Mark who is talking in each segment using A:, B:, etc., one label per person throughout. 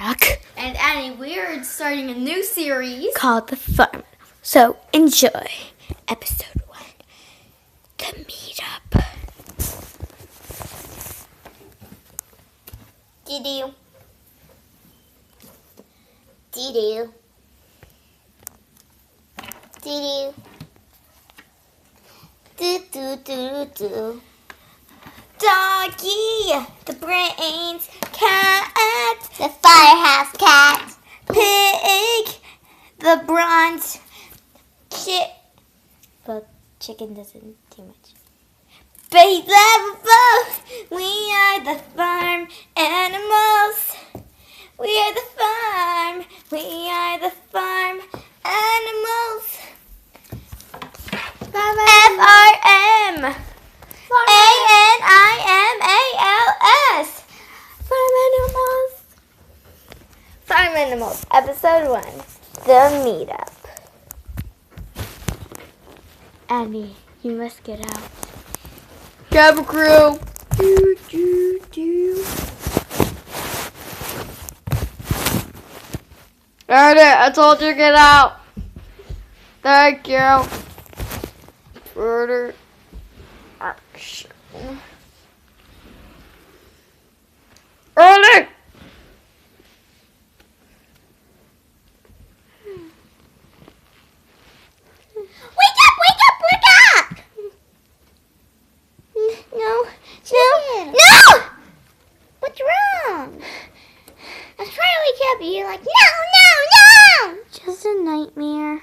A: Brock.
B: And Annie, we're starting a new series
A: called The Farm. So enjoy episode 1, The Meetup.
B: Dee-doo. Dee-doo. Dee-doo. Do-do-do-do. Doggy, the brains cat, the firehouse cat, pig, the bronze
A: Well, chicken doesn't do much.
B: Babe, love both. We are the farm animals. We are the farm. We are the farm animals. FRM. ANIMALS.
A: Farm animals.
B: Farm Animals, Episode 1, The Meetup.
A: Annie, you must get out.
B: Grab crew.
A: Do, do, do.
B: Got it, I told you get out. Thank you. Further action. Early! Wake up! No! What's wrong? I was trying to wake you up and you're like, no!
A: Just a nightmare.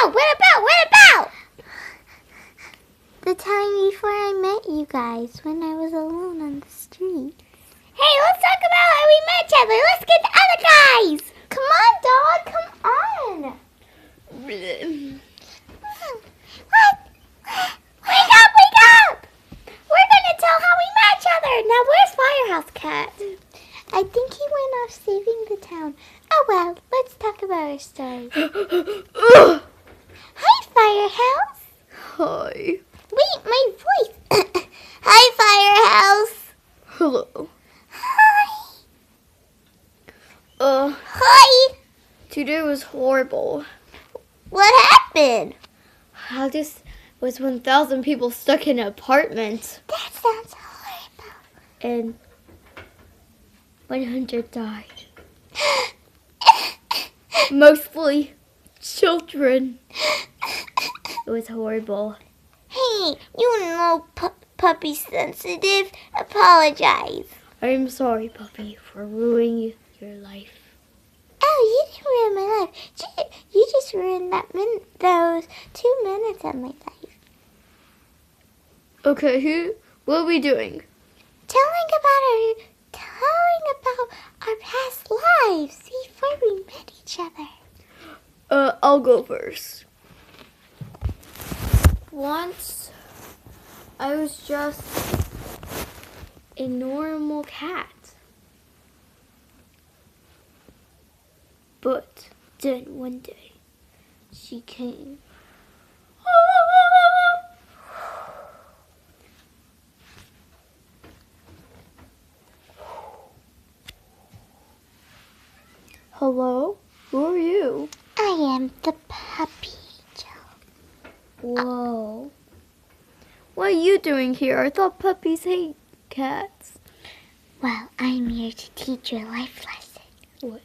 B: What about?
A: The time before I met you guys when I was alone on the street.
B: Hey, let's talk about how we met each other. Let's get the other guys. Come on, dog. Come on. Wake up! We're going to tell how we met each other. Now, where's Firehouse Cat?
A: I think he went off saving the town. Oh well, let's talk about our story. Hi, Firehouse.
B: Hi.
A: Wait, my voice.
B: Hi, Firehouse.
C: Hello.
A: Hi.
B: Hi.
C: Today was horrible.
B: What happened?
C: I just was 1,000 people stuck in an apartment,
A: That sounds horrible.
C: and 100 died. Mostly children. It was horrible.
B: Hey, you know puppy sensitive. Apologize.
C: I'm sorry, puppy, for ruining your life.
A: Oh, you didn't ruin my life. You just ruined those 2 minutes of my life.
C: Okay, what are we doing?
A: Telling about our past lives before we met each other.
C: I'll go first.
B: Once, I was just
C: A normal cat. But then one day, she came. Hello? Who are you?
A: I am the puppy, Joe.
C: Whoa. What are you doing here? I thought puppies hate cats.
A: Well, I'm here to teach you a life lesson.
C: What?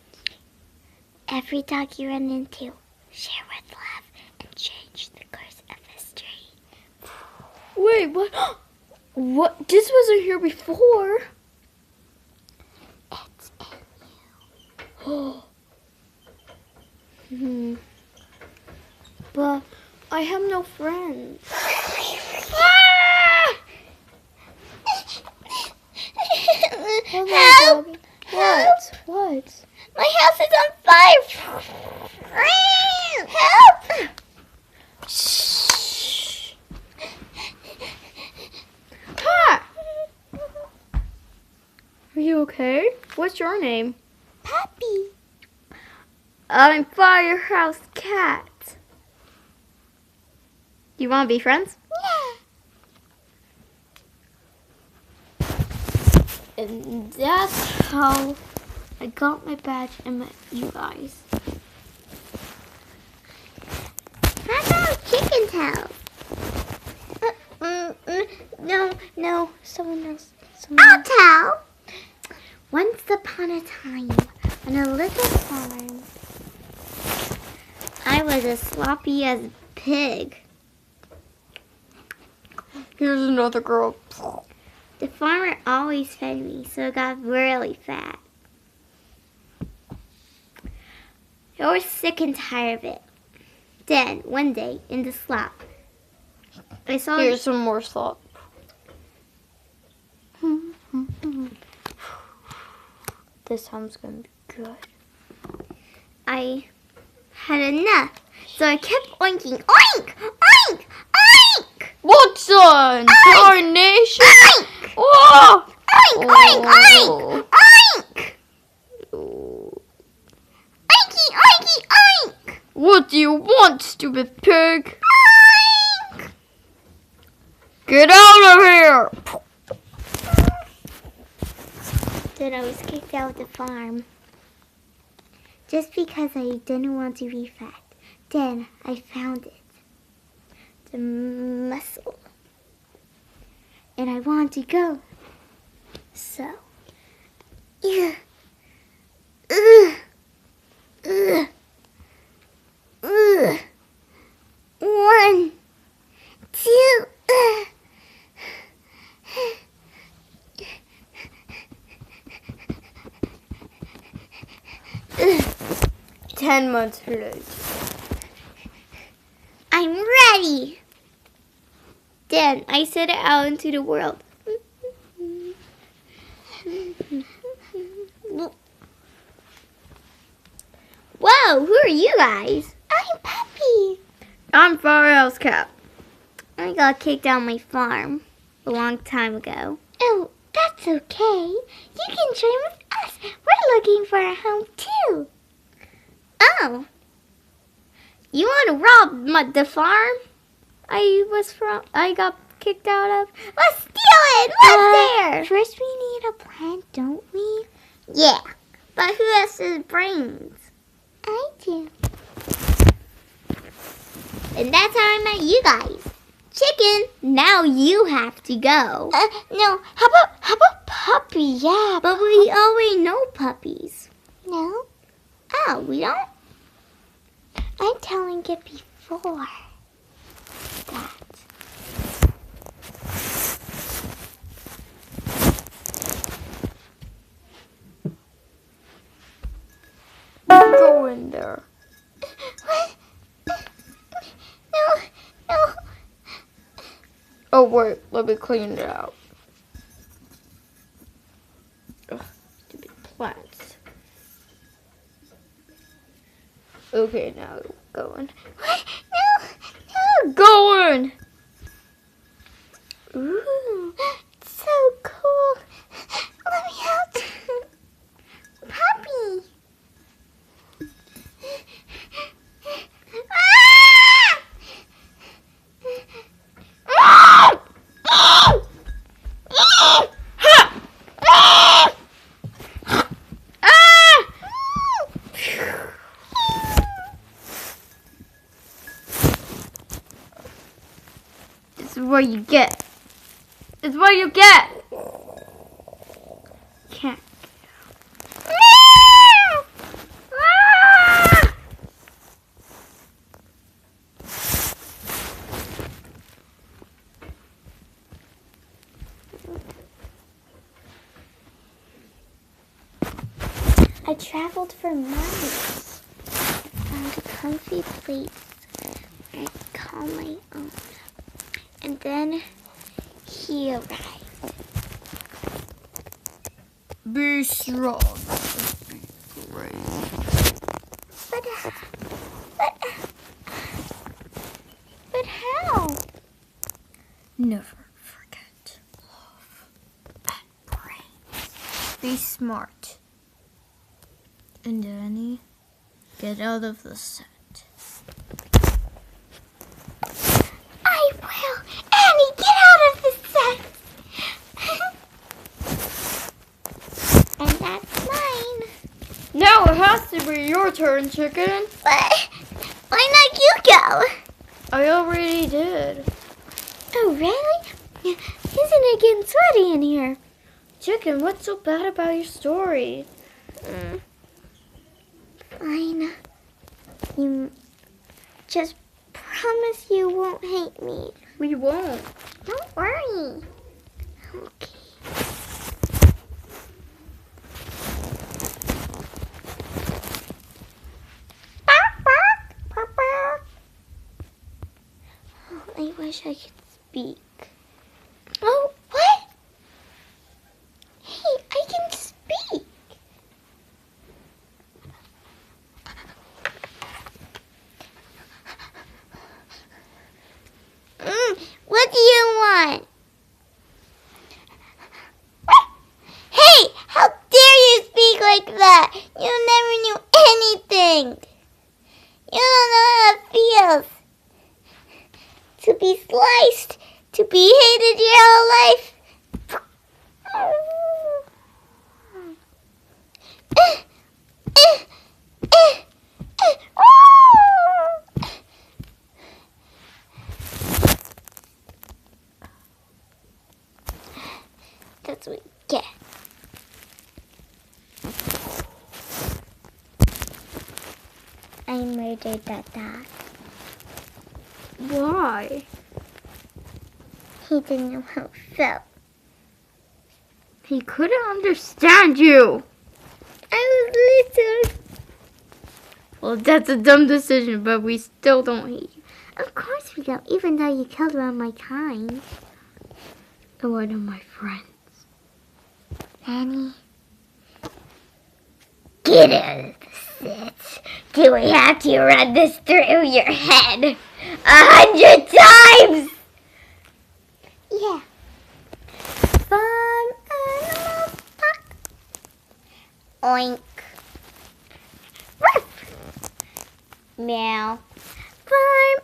A: Every dog you run into, share with love and change the course of history.
C: Wait, what? What? This wasn't here before.
A: It's in
C: But I have no friends.
B: Help!
C: What?
B: My house is on fire! Help!
C: Shh. Ha! Are you okay? What's your name?
A: Puppy.
C: I'm Firehouse Cat. You want to be friends?
A: Yeah.
C: And that's how I got my badge and met you guys.
B: How about chicken tail?
A: No, someone else.
B: I'll tell.
A: Once upon a time, on a little farm,
B: I was as sloppy as a pig.
C: Here's another girl.
B: The farmer always fed me, so I got really fat. I was sick and tired of it. Then, one day, in the slop, I saw
C: Here's some more slop. This time's gonna be good.
B: I had enough, so I kept oinking. Oink! Oink! Oink!
C: What's on tarnation?
B: Oink!
C: Oh!
B: Oink! Oink! Oink! Oink! Oinky! Oinky! Oink!
C: What do you want, stupid pig?
B: Oink!
C: Get out of here!
A: then I was kicked out of the farm. Just because I didn't want to be fat. Then I found it. The muscle. And I want to go. So. One, two,
C: 10 months later.
B: I'm ready. Then I set it out into the world. Whoa, who are you guys?
A: I'm Puppy.
C: I'm Firehouse Cap.
B: I got kicked out of my farm a long time ago.
A: Oh, that's okay. You can join with us. We're looking for a home too.
B: Oh, you want to rob the farm I got kicked out of? Let's steal it! What's there?
A: First we need a plan, don't we?
B: Yeah, but who has the brains?
A: I do.
B: And that's how I met you guys. Chicken, now you have to go.
A: No, how about Puppy? Yeah,
B: But we already know puppies.
A: no.
B: Oh, we don't?
A: I'm telling it before that.
C: Go in there.
A: What? No.
C: Oh, wait. Let me clean it out. Ugh, stupid plants. Okay, now go in.
A: What? No.
C: Go in!
A: Ooh, so cool. Let me out. Puppy.
C: This is what you get. This is what you get. Can't.
A: I traveled for miles. I found a comfy place I call my own. And then he arrived.
C: Be strong. Be brave.
A: But how?
C: Never forget love and brains. Be smart. And Annie, get out of the set.
A: I will. Annie, get out of the set. And that's mine.
C: Now it has to be your turn, chicken.
A: But why not you go?
C: I already did.
A: Oh, really? Isn't it getting sweaty in here?
C: Chicken, what's so bad about your story?
A: Fine. You just promise you won't hate me.
C: We won't.
A: Don't worry. Okay. Oh, I wish I could speak. Oh, what? Hey, I can speak. What do you want? Hey, how dare you speak like that? You never knew anything. You don't know how it feels to be sliced, to be hated your whole life. That's what you get. I murdered that dog.
C: Why?
A: He didn't know how it felt.
C: He couldn't understand you.
A: I was little.
C: Well, that's a dumb decision, but we still don't hate you.
A: Of course we don't, even though you killed one of my kind.
C: And one of my friends.
A: Annie, get out of the sits. Do we have to run this through your head 100 times? Yeah. Farm animal fuck. Oink. Ruff. Meow. Farm